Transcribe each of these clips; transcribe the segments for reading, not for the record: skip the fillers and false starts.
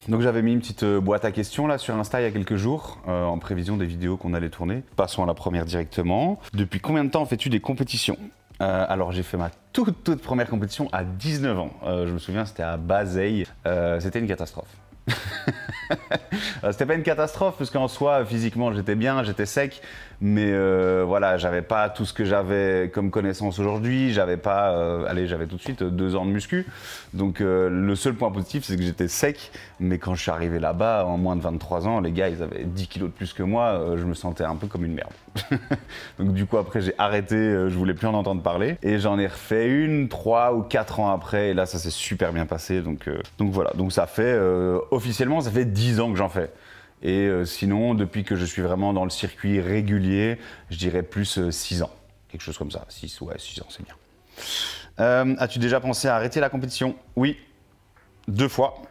Donc j'avais mis une petite boîte à questions là sur Insta il y a quelques jours, en prévision des vidéos qu'on allait tourner. Passons à la première directement. Depuis combien de temps fais-tu des compétitions? Alors j'ai fait ma toute première compétition à 19 ans. Je me souviens, c'était à Bazeilles. C'était une catastrophe. C'était pas une catastrophe parce qu'en soi physiquement j'étais bien, j'étais sec, mais voilà, j'avais pas tout ce que j'avais comme connaissance aujourd'hui, j'avais pas, allez, j'avais tout de suite 2 ans de muscu, donc le seul point positif c'est que j'étais sec, mais quand je suis arrivé là-bas en moins de 23 ans, les gars ils avaient 10 kilos de plus que moi, je me sentais un peu comme une merde. Donc du coup après j'ai arrêté, je voulais plus en entendre parler, et j'en ai refait une 3 ou 4 ans après, et là ça s'est super bien passé, donc voilà, donc ça fait officiellement ça fait 10 ans que j'en fais. Et sinon, depuis que je suis vraiment dans le circuit régulier, je dirais plus 6 ans. Quelque chose comme ça. 6 ans, c'est bien. As-tu déjà pensé à arrêter la compétition? Oui, 2 fois.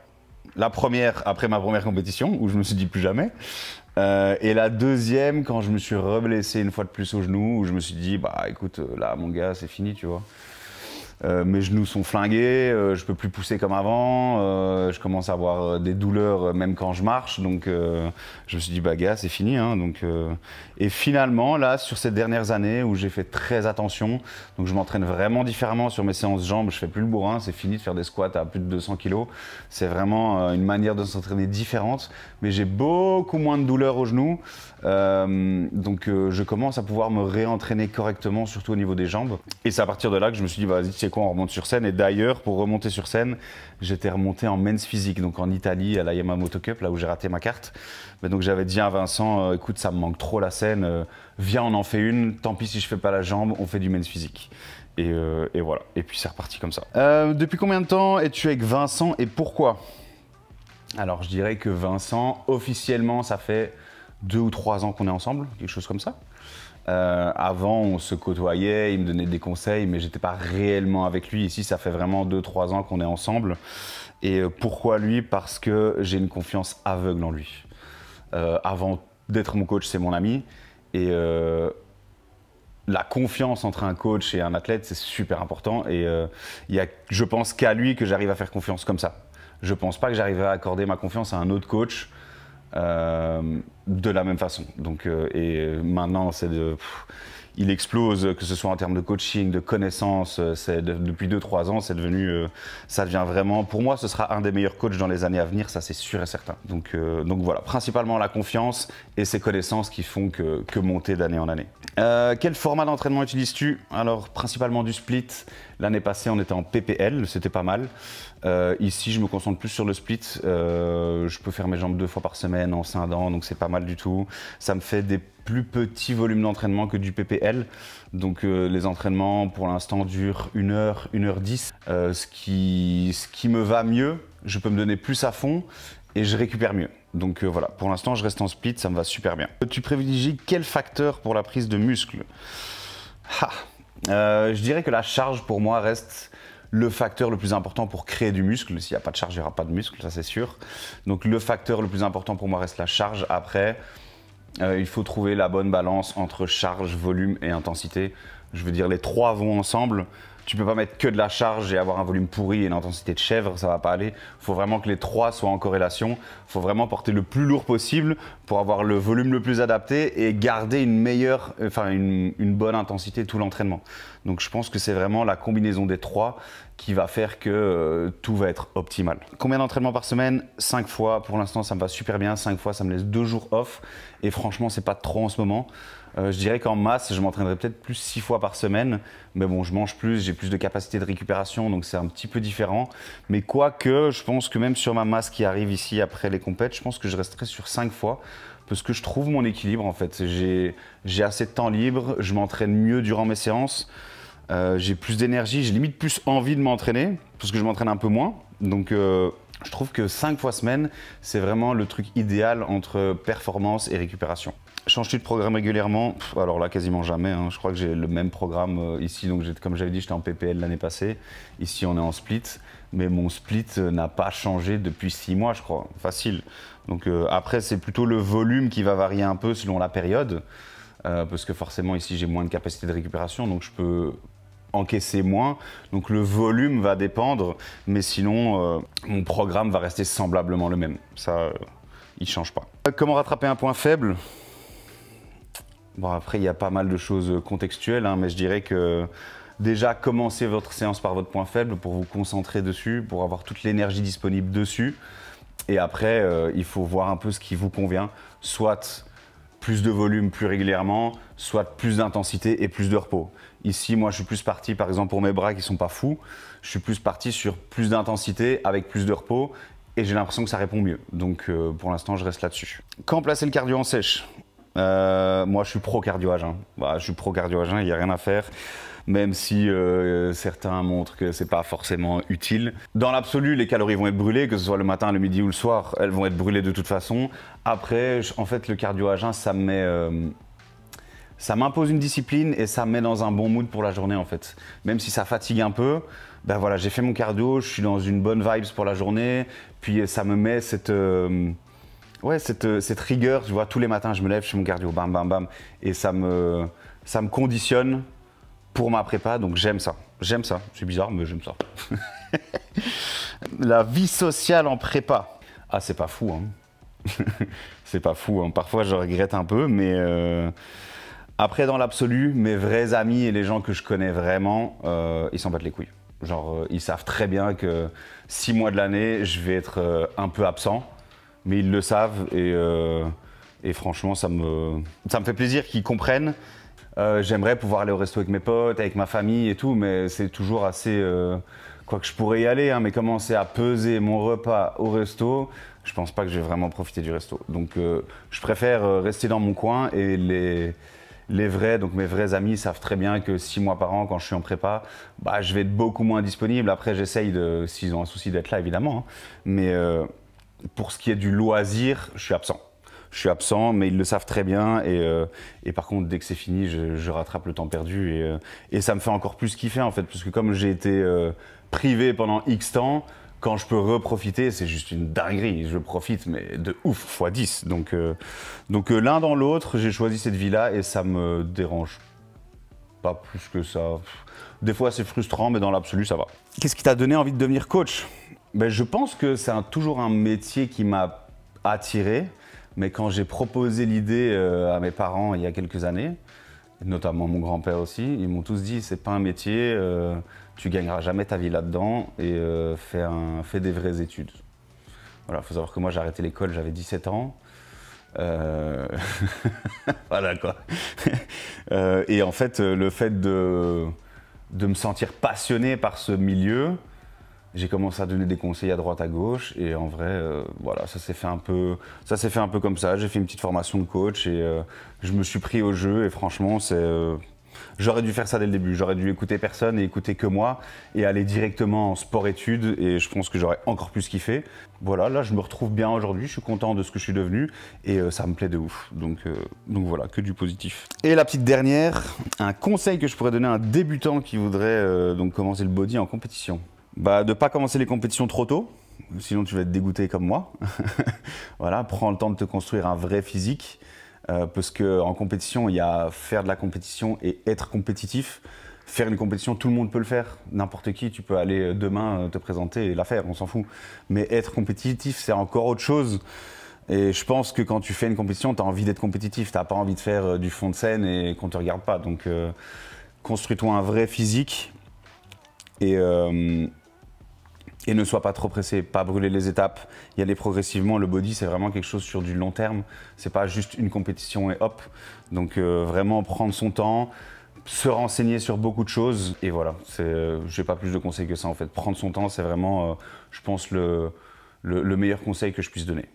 La première, après ma première compétition, où je me suis dit plus jamais. Et la deuxième, quand je me suis reblessé une fois de plus au genou, où je me suis dit, bah écoute, là mon gars, c'est fini, tu vois. Mes genoux sont flingués, je peux plus pousser comme avant, je commence à avoir des douleurs même quand je marche, donc je me suis dit bah gars c'est fini, hein, et finalement là sur ces dernières années où j'ai fait très attention, donc je m'entraîne vraiment différemment sur mes séances jambes, je fais plus le bourrin, c'est fini de faire des squats à plus de 200 kg, c'est vraiment une manière de s'entraîner différente, mais j'ai beaucoup moins de douleurs aux genoux, donc je commence à pouvoir me réentraîner correctement, surtout au niveau des jambes, et c'est à partir de là que je me suis dit bah, vas-y, c'est quoi, on remonte sur scène. Et d'ailleurs, pour remonter sur scène, j'étais remonté en men's physique, donc en Italie, à la Yamamoto Cup, là où j'ai raté ma carte. Mais donc j'avais dit à Vincent, écoute, ça me manque trop la scène, viens, on en fait une, tant pis si je fais pas la jambe, on fait du men's physique. Et voilà, et puis c'est reparti comme ça. Depuis combien de temps es-tu avec Vincent et pourquoi? Alors je dirais que Vincent, officiellement, ça fait 2 ou 3 ans qu'on est ensemble, quelque chose comme ça. Avant, on se côtoyait, il me donnait des conseils, mais j'étais pas réellement avec lui. Ici, ça fait vraiment 2-3 ans qu'on est ensemble. Et pourquoi lui? Parce que j'ai une confiance aveugle en lui. Avant d'être mon coach, c'est mon ami. Et la confiance entre un coach et un athlète, c'est super important. Et je pense qu'à lui que j'arrive à faire confiance comme ça. Je pense pas que j'arriverai à accorder ma confiance à un autre coach de la même façon. Donc, et maintenant, il explose, que ce soit en termes de coaching, de connaissances. Depuis 2-3 ans, c'est devenu, ça devient vraiment, pour moi, ce sera un des meilleurs coachs dans les années à venir, ça c'est sûr et certain. Donc voilà, principalement la confiance et ses connaissances qui font que monter d'année en année. Quel format d'entraînement utilises-tu? Alors, principalement du split. L'année passée, on était en PPL, c'était pas mal. Ici, je me concentre plus sur le split. Je peux faire mes jambes 2 fois par semaine en scindant, donc c'est pas mal du tout. Ça me fait des plus petits volumes d'entraînement que du PPL. Donc les entraînements, pour l'instant, durent 1 heure, 1h10. Ce qui me va mieux, je peux me donner plus à fond et je récupère mieux. Donc voilà, pour l'instant, je reste en split, ça me va super bien. Tu privilégies quel facteur pour la prise de muscle? Je dirais que la charge, pour moi, reste le facteur le plus important pour créer du muscle. S'il n'y a pas de charge, il n'y aura pas de muscle, ça c'est sûr. Donc le facteur le plus important pour moi reste la charge. Après, il faut trouver la bonne balance entre charge, volume et intensité. Je veux dire, les 3 vont ensemble. Tu peux pas mettre que de la charge et avoir un volume pourri et une intensité de chèvre, ça va pas aller. Il faut vraiment que les 3 soient en corrélation. Il faut vraiment porter le plus lourd possible pour avoir le volume le plus adapté et garder une bonne intensité tout l'entraînement. Donc je pense que c'est vraiment la combinaison des 3 qui va faire que tout va être optimal. Combien d'entraînements par semaine? 5 fois. Pour l'instant, ça me va super bien. 5 fois, ça me laisse 2 jours off. Et franchement, c'est pas trop en ce moment. Je dirais qu'en masse, je m'entraînerai peut-être plus 6 fois par semaine. Mais bon, je mange plus, j'ai plus de capacité de récupération, donc c'est un petit peu différent. Mais quoique, je pense que même sur ma masse qui arrive ici après les compètes, je pense que je resterai sur 5 fois. Parce que je trouve mon équilibre en fait. J'ai assez de temps libre, je m'entraîne mieux durant mes séances. J'ai plus d'énergie, j'ai limite plus envie de m'entraîner, parce que je m'entraîne un peu moins. Donc je trouve que 5 fois semaine, c'est vraiment le truc idéal entre performance et récupération. Changes-tu de programme régulièrement? Alors là, quasiment jamais. Hein. Je crois que j'ai le même programme ici. Donc, comme j'avais dit, j'étais en PPL l'année passée. Ici, on est en split. Mais mon split n'a pas changé depuis 6 mois, je crois. Facile. Donc après, c'est plutôt le volume qui va varier un peu selon la période. Parce que forcément, ici, j'ai moins de capacité de récupération. Donc, je peux encaisser moins. Donc le volume va dépendre, mais sinon, mon programme va rester semblablement le même. Ça, il ne change pas. Comment rattraper un point faible? Bon, après, il y a pas mal de choses contextuelles, hein, mais je dirais que déjà, commencez votre séance par votre point faible pour vous concentrer dessus, pour avoir toute l'énergie disponible dessus. Et après, il faut voir un peu ce qui vous convient, soit plus de volume plus régulièrement, soit plus d'intensité et plus de repos. Ici, moi, je suis plus parti, par exemple, pour mes bras qui sont pas fous, je suis plus parti sur plus d'intensité avec plus de repos et j'ai l'impression que ça répond mieux. Donc, pour l'instant, je reste là-dessus. Quand placer le cardio en sèche? Moi, je suis pro cardio à jeun. Bah, je suis pro cardio à jeun, il n'y a rien à faire. Même si certains montrent que c'est pas forcément utile. Dans l'absolu, les calories vont être brûlées, que ce soit le matin, le midi ou le soir, elles vont être brûlées de toute façon. Après, en fait, le cardio à jeun, ça m'impose une discipline et ça me met dans un bon mood pour la journée, en fait. Même si ça fatigue un peu, ben voilà, j'ai fait mon cardio, je suis dans une bonne vibes pour la journée, puis ça me met cette rigueur, tu vois, tous les matins, je me lève, je fais mon cardio, bam, bam, bam, et ça me conditionne pour ma prépa, donc j'aime ça. J'aime ça. C'est bizarre, mais j'aime ça. La vie sociale en prépa. Ah, c'est pas fou, hein. C'est pas fou, hein. Parfois, je regrette un peu, mais après, dans l'absolu, mes vrais amis et les gens que je connais vraiment, ils s'en battent les couilles. Genre, ils savent très bien que 6 mois de l'année, je vais être un peu absent, mais ils le savent et franchement, ça me fait plaisir qu'ils comprennent. J'aimerais pouvoir aller au resto avec mes potes, avec ma famille et tout, mais c'est toujours assez... Quoique je pourrais y aller, hein, mais commencer à peser mon repas au resto, je pense pas que je vais vraiment profiter du resto. Donc je préfère rester dans mon coin et les vrais, donc mes vrais amis savent très bien que 6 mois par an, quand je suis en prépa, bah, je vais être beaucoup moins disponible. Après, j'essaye, s'ils ont un souci, d'être là, évidemment. Hein. Mais pour ce qui est du loisir, je suis absent. Je suis absent, mais ils le savent très bien. Et par contre, dès que c'est fini, je rattrape le temps perdu. Et ça me fait encore plus kiffer, en fait. Parce que comme j'ai été privé pendant X temps, quand je peux reprofiter, c'est juste une dinguerie. Je profite, mais de ouf, fois 10. Donc l'un dans l'autre, j'ai choisi cette vie-là et ça me dérange pas plus que ça. Des fois, c'est frustrant, mais dans l'absolu, ça va. Qu'est-ce qui t'a donné envie de devenir coach? Ben, je pense que c'est toujours un métier qui m'a attiré. Mais quand j'ai proposé l'idée à mes parents il y a quelques années, notamment mon grand-père aussi, ils m'ont tous dit c'est pas un métier, tu gagneras jamais ta vie là-dedans et fais des vraies études. Voilà, faut savoir que moi j'ai arrêté l'école, j'avais 17 ans. Voilà quoi. Et en fait, le fait de me sentir passionné par ce milieu, j'ai commencé à donner des conseils à droite à gauche et en vrai, voilà, ça s'est fait un peu comme ça. J'ai fait une petite formation de coach et je me suis pris au jeu et franchement, j'aurais dû faire ça dès le début. J'aurais dû écouter personne et écouter que moi et aller directement en sport-études et je pense que j'aurais encore plus kiffé. Voilà, là, je me retrouve bien aujourd'hui. Je suis content de ce que je suis devenu et ça me plaît de ouf. Donc voilà, que du positif. Et la petite dernière, un conseil que je pourrais donner à un débutant qui voudrait donc commencer le body en compétition. Bah, de ne pas commencer les compétitions trop tôt, sinon tu vas être dégoûté comme moi. Voilà, prends le temps de te construire un vrai physique, parce qu'en compétition, il y a faire de la compétition et être compétitif. Faire une compétition, tout le monde peut le faire. N'importe qui, tu peux aller demain te présenter et la faire, on s'en fout. Mais être compétitif, c'est encore autre chose. Et je pense que quand tu fais une compétition, tu as envie d'être compétitif. Tu n'as pas envie de faire du fond de scène et qu'on ne te regarde pas. Donc, construis-toi un vrai physique. Et ne sois pas trop pressé, pas brûler les étapes, y aller progressivement. Le body, c'est vraiment quelque chose sur du long terme. C'est pas juste une compétition et hop. Donc vraiment prendre son temps, se renseigner sur beaucoup de choses. Et voilà, j'ai pas plus de conseils que ça en fait. Prendre son temps, c'est vraiment, je pense, le meilleur conseil que je puisse donner.